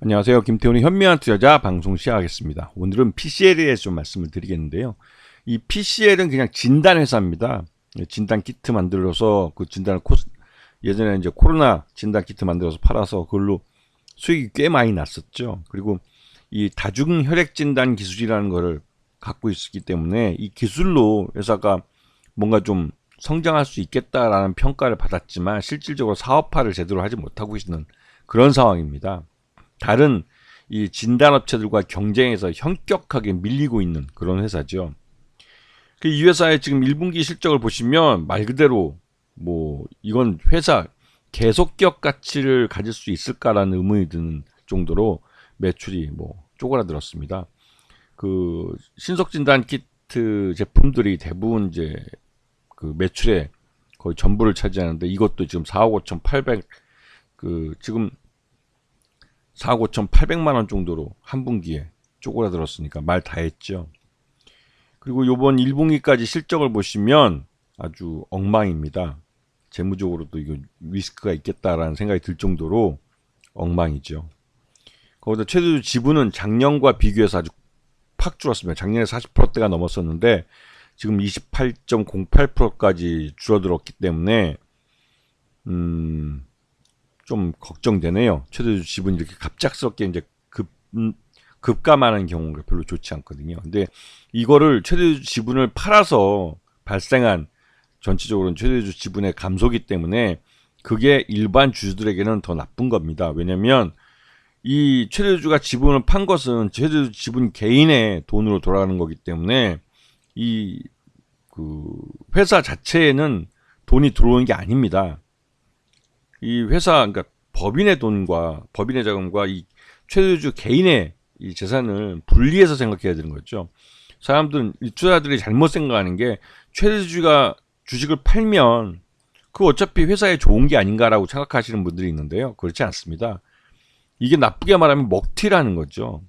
안녕하세요. 김태훈의 현명한 투자자 방송 시작하겠습니다. 오늘은 PCL에 대해서 좀 말씀을 드리겠는데요. 이 PCL은 그냥 진단 회사입니다. 진단 키트 만들어서 그 진단을 예전에 이제 코로나 진단 키트 만들어서 팔아서 그걸로 수익이 꽤 많이 났었죠. 그리고 이 다중 혈액 진단 기술이라는 거를 갖고 있기 때문에 이 기술로 회사가 뭔가 좀 성장할 수 있겠다라는 평가를 받았지만 실질적으로 사업화를 제대로 하지 못하고 있는 그런 상황입니다. 다른 이 진단업체들과 경쟁해서 현격하게 밀리고 있는 그런 회사죠. 이 회사의 지금 1분기 실적을 보시면 말 그대로 뭐 이건 회사 계속적 가치를 가질 수 있을까라는 의문이 드는 정도로 매출이 뭐 쪼그라들었습니다. 그 신속 진단 키트 제품들이 대부분 이제 그 매출의 거의 전부를 차지하는데 이것도 지금 4억 5,800 지금 4억 5,800만 원 정도로 한 분기에 쪼그라들었으니까 말 다 했죠. 그리고 요번 1분기까지 실적을 보시면 아주 엉망입니다. 재무적으로도 이거 리스크가 있겠다라는 생각이 들 정도로 엉망이죠. 거기다 최대주 지분은 작년과 비교해서 아주 팍 줄었습니다. 작년에 40%대가 넘었었는데 지금 28.08%까지 줄어들었기 때문에 좀 걱정되네요. 최대주 지분이 이렇게 갑작스럽게 이제 급감하는 경우가 별로 좋지 않거든요. 근데 이거를 최대주 지분을 팔아서 발생한 전체적으로는 최대주 지분의 감소기 때문에 그게 일반 주주들에게는 더 나쁜 겁니다. 왜냐면 이 최대주가 지분을 판 것은 최대주 지분 개인의 돈으로 돌아가는 거기 때문에 이 그 회사 자체에는 돈이 들어오는 게 아닙니다. 이 회사, 그러니까 법인의 돈과 법인의 자금과 이 최대주 개인의 이 재산을 분리해서 생각해야 되는 거죠. 사람들은 이 투자자들이 잘못 생각하는 게 최대주가 주식을 팔면 그 어차피 회사에 좋은 게 아닌가라고 생각하시는 분들이 있는데요. 그렇지 않습니다. 이게 나쁘게 말하면 먹튀라는 거죠.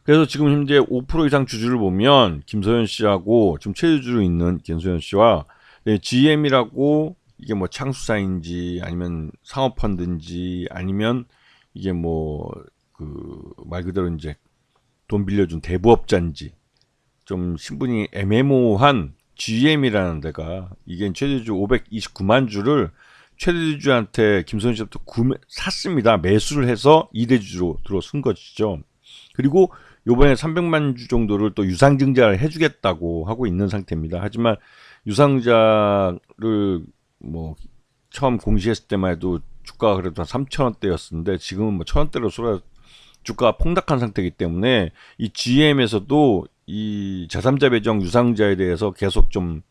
그래서 지금 현재 5% 이상 주주를 보면 김소연 씨하고 지금 최대주로 있는 김소연 씨와 GM이라고 이게 뭐 창수사인지 아니면 상업펀드인지 아니면 이게 뭐 그 말 그대로 이제 돈 빌려준 대부업자인지 좀 신분이 애매모호한 GM이라는 데가 이게 최대주 529만 주를 최대주한테 김소연 씨부터 샀습니다. 매수를 해서 2대주로 들어선 것이죠. 그리고 요번에 300만 주 정도를 또 유상증자를 해주겠다고 하고 있는 상태입니다. 하지만 유상자를 뭐 처음 공시했을 때만 해도 주가가 그래도 한 3,000원대였었는데 지금은 뭐 1,000원대로 주가가 폭락한 상태이기 때문에 이 GM에서도 이 제3자 배정 유상자에 대해서 계속 좀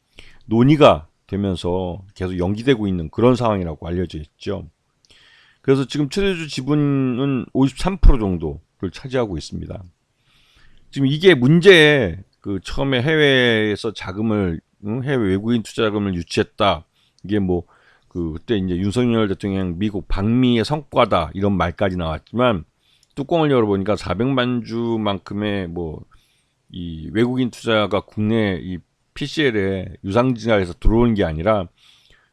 논의가 되면서 계속 연기되고 있는 그런 상황이라고 알려져 있죠. 그래서 지금 최대주 지분은 53% 정도를 차지하고 있습니다. 지금 이게 문제에 그 처음에 해외에서 자금을 해외 외국인 투자 자금을 유치했다. 이게 뭐 그때 이제 윤석열 대통령 미국 방미의 성과다 이런 말까지 나왔지만 뚜껑을 열어보니까 400만 주만큼의 뭐 이 외국인 투자가 국내 이 PCL에 유상증자에서 들어오는 게 아니라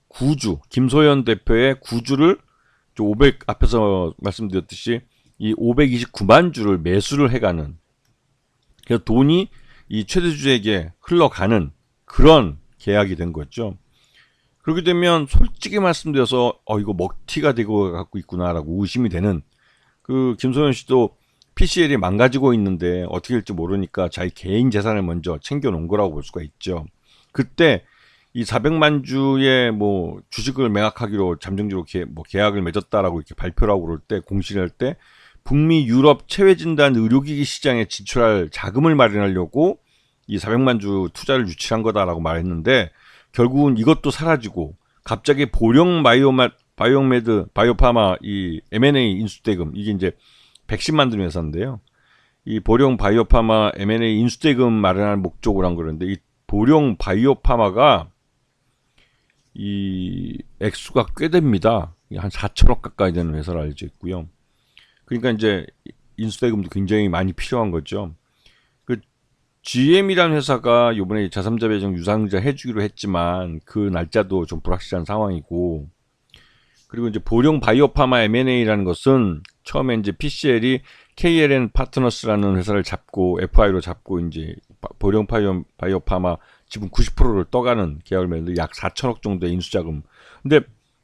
구주 김소연 대표의 구주를 500 앞에서 말씀드렸듯이 이 529만 주를 매수를 해가는 그래서 돈이 이 최대주에게 흘러가는 그런 계약이 된 거죠. 그렇게 되면 솔직히 말씀드려서 이거 먹튀가 되고 갖고 있구나라고 의심이 되는 그 김소연 씨도 PCL이 망가지고 있는데 어떻게 될지 모르니까 자기 개인 재산을 먼저 챙겨 놓은 거라고 볼 수가 있죠. 그때 이 400만 주의 뭐 주식을 매각하기로 잠정적으로 계약을 맺었다라고 이렇게 발표를 하고 그럴 때 공시를 할 때 북미 유럽 체외 진단 의료기기 시장에 진출할 자금을 마련하려고 이 400만 주 투자를 유치한 거다라고 말했는데 결국은 이것도 사라지고 갑자기 보령 바이오파마 이 M&A 인수대금 이게 이제 백신 만드는 회사인데요. 이 보령 바이오파마 M&A 인수대금 마련할 목적으로 한 그런데 이 보령 바이오파마가 이 액수가 꽤 됩니다. 한 4천억 가까이 되는 회사로 알려져 있고요. 그러니까 이제 인수대금도 굉장히 많이 필요한 거죠. 그 GM이라는 회사가 이번에 제3자 배정 유상증자 해주기로 했지만 그 날짜도 좀 불확실한 상황이고 그리고 이제 보령 바이오파마 M&A라는 것은 처음에 이제 PCL이 KLN 파트너스라는 회사를 잡고 FI로 잡고 이제 보령 바이오파마 지분 90%를 떠가는 계약을 맺는데 약 4천억 정도의 인수자금. 근데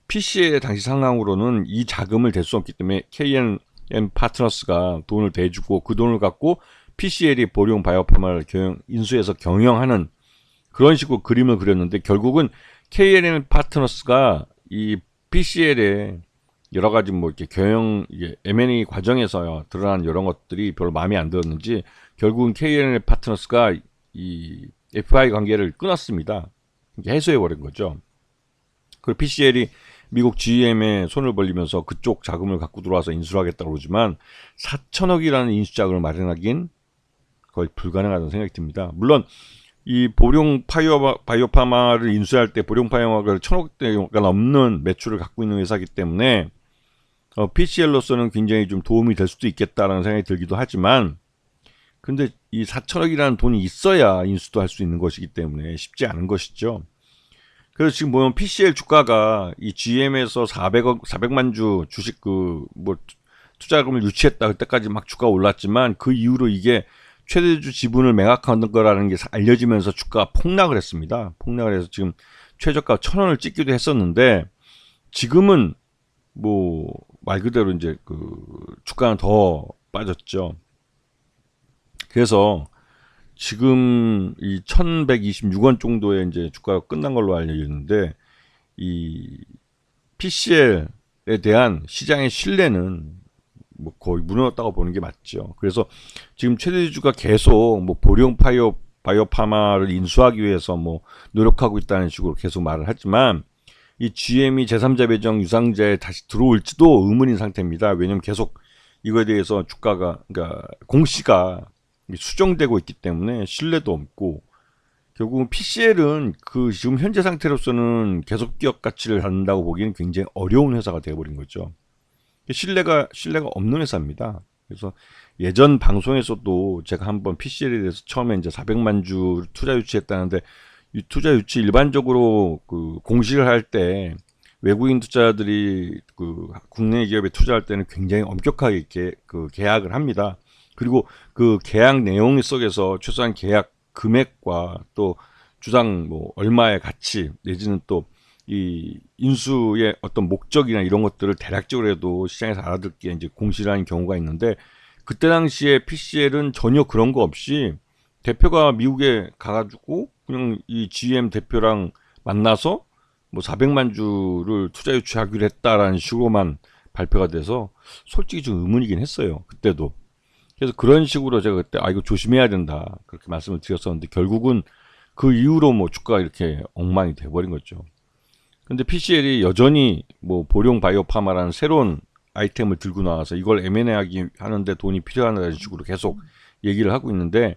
PCL의 당시 상황으로는 이 자금을 댈 수 없기 때문에 KLN 파트너스가 돈을 대주고 그 돈을 갖고 PCL이 보령 바이오파마를 인수해서 경영하는 그런 식으로 그림을 그렸는데 결국은 KLN 파트너스가 이 PCL의 여러 가지 뭐 이렇게 이게 M&A 과정에서 드러난 이런 것들이 별로 마음에 안 들었는지 결국은 KLN 파트너스가 이 FI 관계를 끊었습니다. 해소해 버린 거죠. 그 PCL이 미국 GM에 손을 벌리면서 그쪽 자금을 갖고 들어와서 인수를 하겠다고 그러지만 4천억이라는 인수자금을 마련하긴 거의 불가능하다는 생각이 듭니다. 물론 이 보령 바이오파마를 인수할 때 보령 바이오파마가 1,000억대가 넘는 매출을 갖고 있는 회사이기 때문에 PCL로서는 굉장히 좀 도움이 될 수도 있겠다라는 생각이 들기도 하지만 근데 이 4천억이라는 돈이 있어야 인수도 할 수 있는 것이기 때문에 쉽지 않은 것이죠. 그래서 지금 보면 PCL 주가가 이 GM에서 400만 주 주식 투자금을 유치했다 그때까지 막 주가가 올랐지만 그 이후로 이게 최대주 지분을 매각하는 거라는 게 알려지면서 주가가 폭락을 했습니다. 폭락을 해서 지금 최저가 1,000원을 찍기도 했었는데 지금은 뭐 말 그대로 이제 주가는 더 빠졌죠. 그래서 지금 이 1,126원 정도의 이제 주가가 끝난 걸로 알려졌는데 이 PCL에 대한 시장의 신뢰는 뭐 거의 무너졌다고 보는 게 맞죠. 그래서 지금 최대주가 계속 뭐 보령 바이오파마를 인수하기 위해서 뭐 노력하고 있다는 식으로 계속 말을 하지만 이 GM이 제3자 배정 유상자에 다시 들어올지도 의문인 상태입니다. 왜냐면 계속 이거에 대해서 주가가 그러니까 공시가 수정되고 있기 때문에 신뢰도 없고 결국은 PCL은 그 지금 현재 상태로서는 계속 기업 가치를 갖는다고 보기에는 굉장히 어려운 회사가 되어버린 거죠. 신뢰가 없는 회사입니다. 그래서 예전 방송에서도 제가 한번 PCL에 대해서 처음에 이제 400만 주 투자 유치했다는데 이 투자 유치 일반적으로 공시를 할 때 외국인 투자자들이 국내 기업에 투자할 때는 굉장히 엄격하게 계약을 합니다. 그리고 그 계약 내용 속에서 최소한 계약 금액과 또 주당 뭐 얼마의 가치 내지는 또 이 인수의 어떤 목적이나 이런 것들을 대략적으로 해도 시장에서 알아듣기에 이제 공시를 하는 경우가 있는데 그때 당시에 PCL은 전혀 그런 거 없이 대표가 미국에 가가지고 그냥 이 GM 대표랑 만나서 뭐 400만 주를 투자 유치하기로 했다라는 식으로만 발표가 돼서 솔직히 좀 의문이긴 했어요. 그때도. 그래서 그런 식으로 제가 그때 이거 조심해야 된다 그렇게 말씀을 드렸었는데 결국은 그 이후로 뭐 주가가 이렇게 엉망이 돼버린 거죠. 근데 PCL이 여전히 뭐 보령 바이오파마라는 새로운 아이템을 들고 나와서 이걸 M&A 하는데 돈이 필요하다는 식으로 계속 얘기를 하고 있는데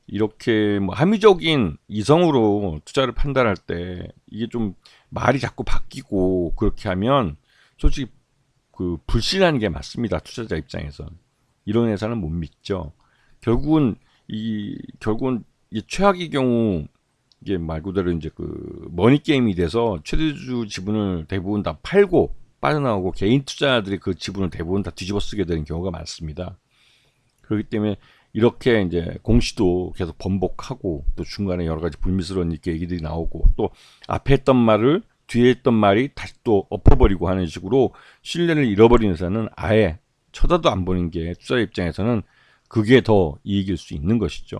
이렇게 뭐 합리적인 이성으로 투자를 판단할 때 이게 좀 말이 자꾸 바뀌고 그렇게 하면 솔직히 불신하는 게 맞습니다. 투자자 입장에서. 이런 회사는 못 믿죠. 결국은 이 최악의 경우 이게 말 그대로 이제 머니 게임이 돼서 최대주 지분을 대부분 다 팔고 빠져나오고 개인 투자자들이 그 지분을 대부분 다 뒤집어 쓰게 되는 경우가 많습니다. 그렇기 때문에 이렇게 이제 공시도 계속 번복하고 또 중간에 여러 가지 불미스러운 이렇게 얘기들이 나오고 또 앞에 했던 말을 뒤에 했던 말이 다시 또 엎어버리고 하는 식으로 신뢰를 잃어버리는 회사는 아예 쳐다도 안 보는 게 투자자 입장에서는 그게 더 이익일 수 있는 것이죠.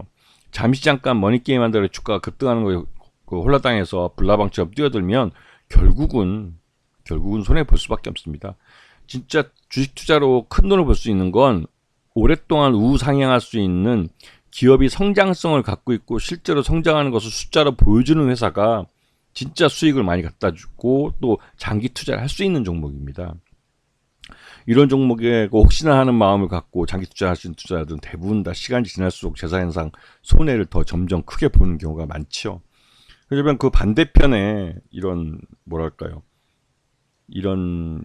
잠시 잠깐 머니게임 한다고 주가가 급등하는 거에 홀라당해서 불나방처럼 뛰어들면 결국은 손해 볼 수밖에 없습니다. 진짜 주식 투자로 큰 돈을 벌 수 있는 건 오랫동안 우상향할 수 있는 기업이 성장성을 갖고 있고 실제로 성장하는 것을 숫자로 보여주는 회사가 진짜 수익을 많이 갖다 주고 또 장기 투자를 할 수 있는 종목입니다. 이런 종목에 혹시나 하는 마음을 갖고 장기 투자하시는 투자자들은 대부분 다 시간이 지날수록 재산상 손해를 더 점점 크게 보는 경우가 많죠. 그러면 그 반대편에 이런 뭐랄까요? 이런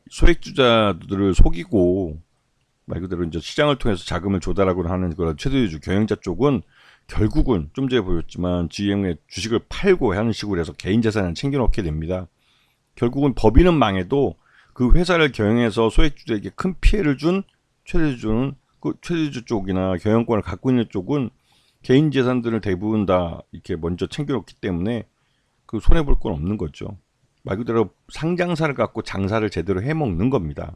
소액 투자들을 속이고 말 그대로 이제 시장을 통해서 자금을 조달하고 하는 그런 최대주 경영자 쪽은 결국은 좀 전에 보였지만 GM의 주식을 팔고 하는 식으로 해서 개인 재산을 챙겨놓게 됩니다. 결국은 법인은 망해도 그 회사를 경영해서 소액주주에게 큰 피해를 준 최대주주는 그 최대주주 쪽이나 경영권을 갖고 있는 쪽은 개인 재산들을 대부분 다 이렇게 먼저 챙겨놓기 때문에 그 손해 볼 건 없는 거죠. 말 그대로 상장사를 갖고 장사를 제대로 해먹는 겁니다.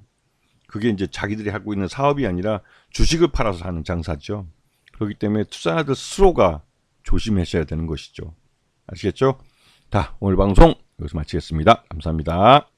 그게 이제 자기들이 하고 있는 사업이 아니라 주식을 팔아서 하는 장사죠. 그렇기 때문에 투자자들 스스로가 조심하셔야 되는 것이죠. 아시겠죠? 자, 오늘 방송 여기서 마치겠습니다. 감사합니다.